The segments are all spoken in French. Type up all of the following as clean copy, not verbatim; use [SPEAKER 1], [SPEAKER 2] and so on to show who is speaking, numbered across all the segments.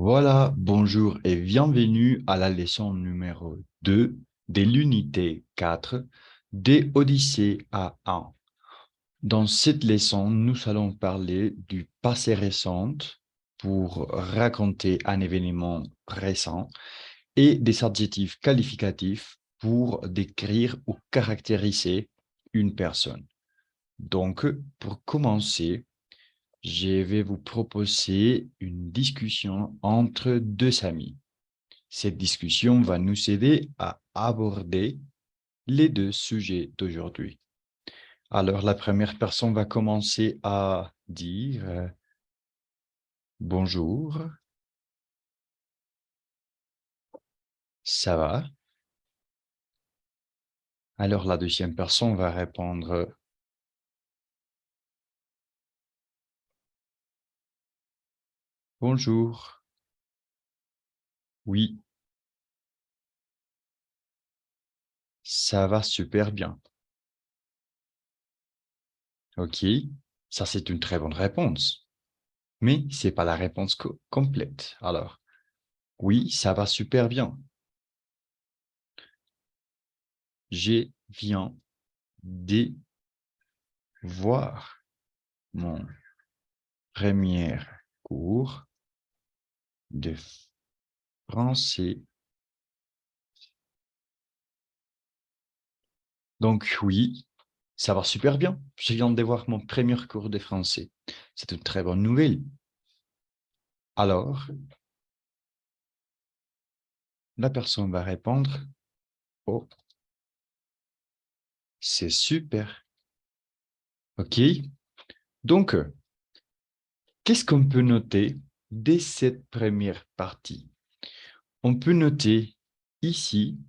[SPEAKER 1] Voilà, bonjour et bienvenue à la leçon numéro 2 de l'unité 4 des Odyssées A1. Dans cette leçon, nous allons parler du passé récent pour raconter un événement récent et des adjectifs qualificatifs pour décrire ou caractériser une personne. Donc, pour commencer, je vais vous proposer une discussion entre deux amis. Cette discussion va nous aider à aborder les deux sujets d'aujourd'hui. Alors, la première personne va commencer à dire bonjour, ça va? Alors, la deuxième personne va répondre bonjour, oui, ça va super bien. OK, ça c'est une très bonne réponse, mais ce n'est pas la réponse complète. Alors, oui, ça va super bien. Je viens de voir mon premier cours de français. Donc oui, ça va super bien. Je viens de voir mon premier cours de français. C'est une très bonne nouvelle. Alors, la personne va répondre, oh, c'est super. OK? Donc, qu'est-ce qu'on peut noter dès cette première partie? On peut noter ici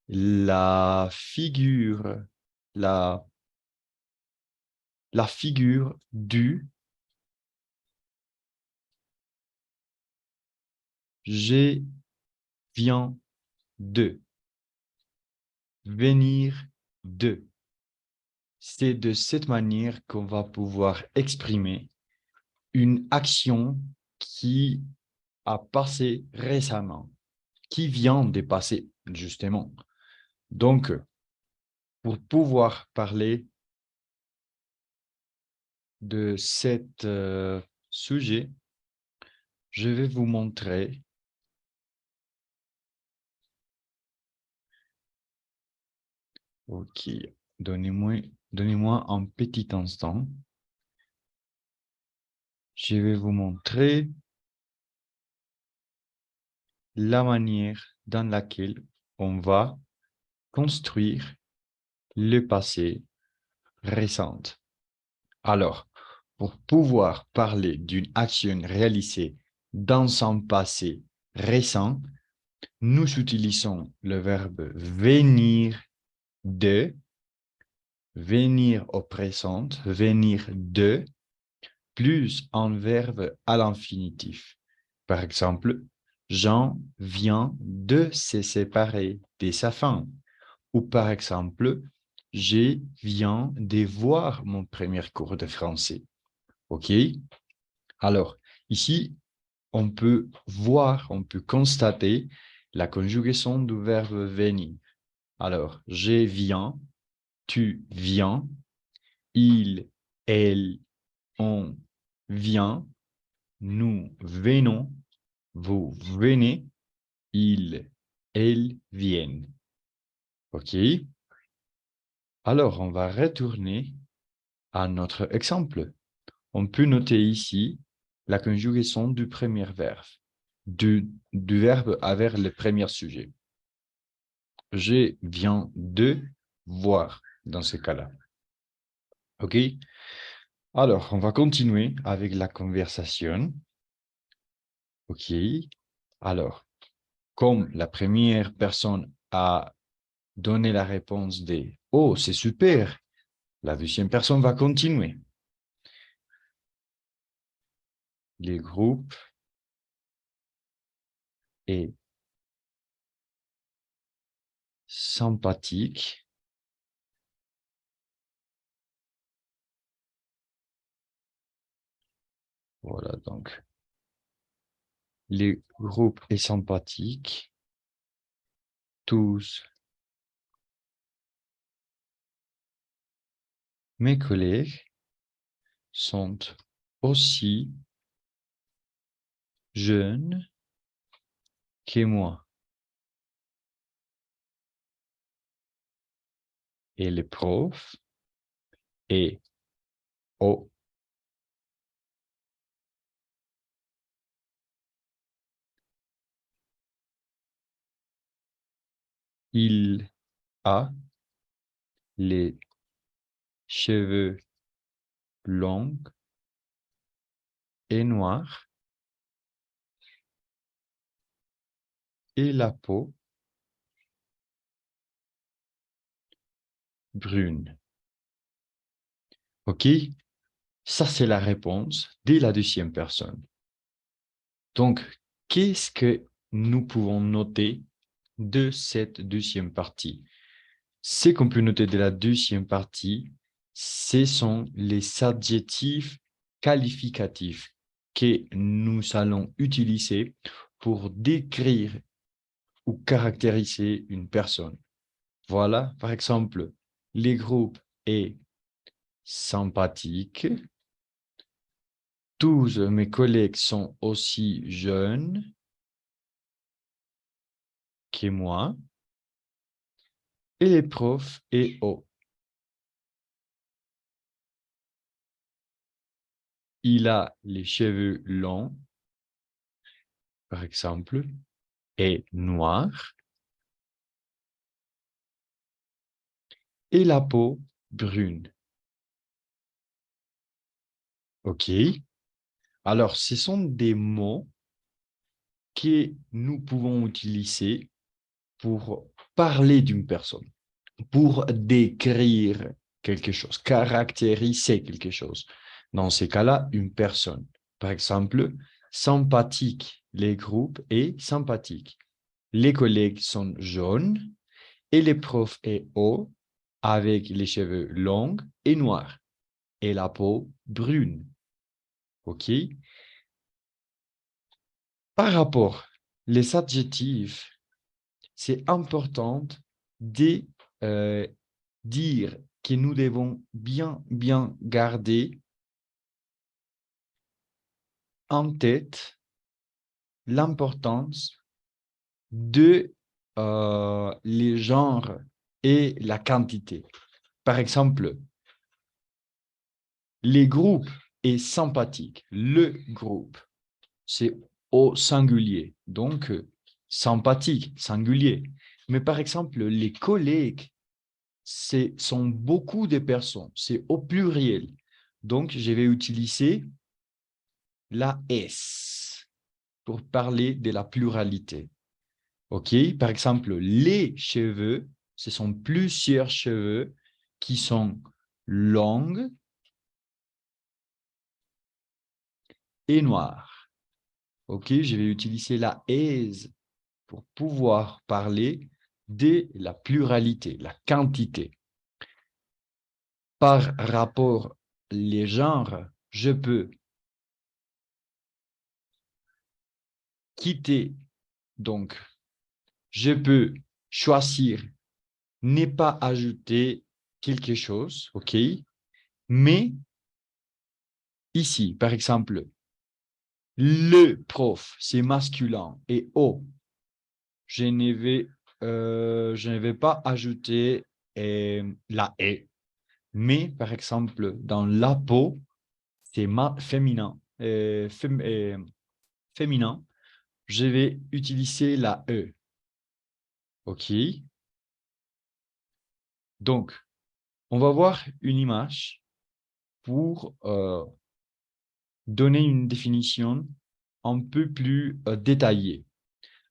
[SPEAKER 1] la figure, la, la figure du je viens de, venir de. C'est de cette manière qu'on va pouvoir exprimer une action qui a passé récemment, qui vient de passer, justement. Donc, pour pouvoir parler de cet sujet, je vais vous montrer. OK, donnez-moi un petit instant. Je vais vous montrer la manière dans laquelle on va construire le passé récent. Alors, pour pouvoir parler d'une action réalisée dans un passé récent, nous utilisons le verbe de, venir au présent, venir de, plus un verbe à l'infinitif. Par exemple, Jean vient de se séparer de sa femme. Ou par exemple, je viens de voir mon premier cours de français. OK? Alors, ici, on peut voir, on peut constater la conjugaison du verbe venir. Alors, je viens, tu viens, il, elle, on vient, nous venons, vous venez, ils, elles viennent. OK? Alors, on va retourner à notre exemple. On peut noter ici la conjugaison du premier verbe, du verbe avec le premier sujet. Je viens de voir dans ce cas-là. OK? Alors, on va continuer avec la conversation. OK? Alors, comme la première personne a donné la réponse de « Oh, c'est super », la deuxième personne va continuer. Les groupes est sympathique. Voilà, donc Le groupe est sympathique. Tous mes collègues sont aussi jeunes que moi. Et le prof est haut. Il a les cheveux longs et noirs et la peau brune. OK? Ça, c'est la réponse de la deuxième personne. Donc, qu'est-ce que nous pouvons noter de cette deuxième partie? Ce qu'on peut noter de la deuxième partie, ce sont les adjectifs qualificatifs que nous allons utiliser pour décrire ou caractériser une personne. Voilà, par exemple, les groupes est sympathique. Tous mes collègues sont aussi jeunes que moi. Et les profs est haut. Il a les cheveux longs, par exemple, et noirs. Et la peau brune. OK. Alors, ce sont des mots que nous pouvons utiliser pour parler d'une personne, pour décrire quelque chose, caractériser quelque chose. Dans ces cas-là, une personne. Par exemple, sympathique. Les groupes est sympathique. Les collègues sont jaunes et les profs est haut avec les cheveux longs et noirs et la peau brune. OK? Par rapport les adjectifs, c'est important de dire que nous devons bien garder en tête l'importance de les genres et la quantité. Par exemple, les groupes est sympathique. Le groupe, c'est au singulier. Donc, sympathique, singulier. Mais par exemple, les collègues, sont beaucoup de personnes. C'est au pluriel. Donc, je vais utiliser la S pour parler de la pluralité. OK? Par exemple, les cheveux, ce sont plusieurs cheveux qui sont longs et noirs. OK? Je vais utiliser la S pour pouvoir parler de la pluralité, la quantité. Par rapport les genres, je peux quitter, donc je peux choisir ne pas ajouter quelque chose, OK? Mais ici, par exemple, le prof, c'est masculin et oh, je ne vais pas ajouter la et. Mais par exemple, dans la peau, c'est féminin. Féminin, je vais utiliser la e. OK? Donc, on va voir une image pour donner une définition un peu plus détaillée.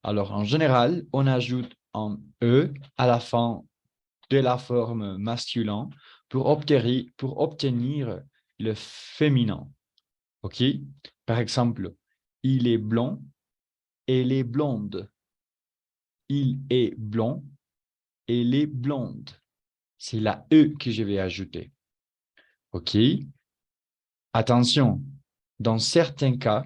[SPEAKER 1] Alors, en général, on ajoute un E à la fin de la forme masculin pour obtenir le féminin. OK? Par exemple, il est blond, elle est blonde. Il est blond, elle est blonde. C'est la E que je vais ajouter. OK? Attention, dans certains cas,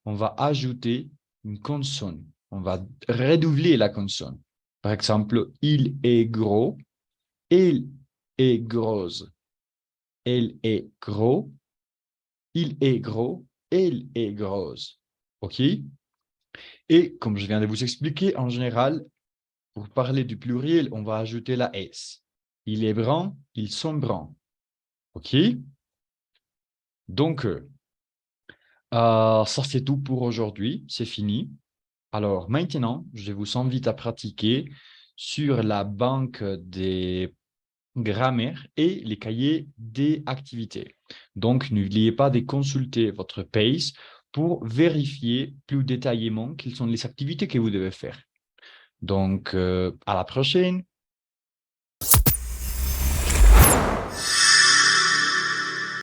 [SPEAKER 1] on va ajouter une consonne. On va redoubler la consonne. Par exemple, il est gros, elle est grosse, elle est gros, il est gros, elle est grosse. OK? Et comme je viens de vous expliquer, en général, pour parler du pluriel, on va ajouter la S. Il est brun, ils sont bruns. OK? Donc, ça, c'est tout pour aujourd'hui. C'est fini. Alors maintenant, je vous invite à pratiquer sur la banque des grammaires et les cahiers des activités. Donc, n'oubliez pas de consulter votre PACE pour vérifier plus détaillément quelles sont les activités que vous devez faire. Donc, à la prochaine.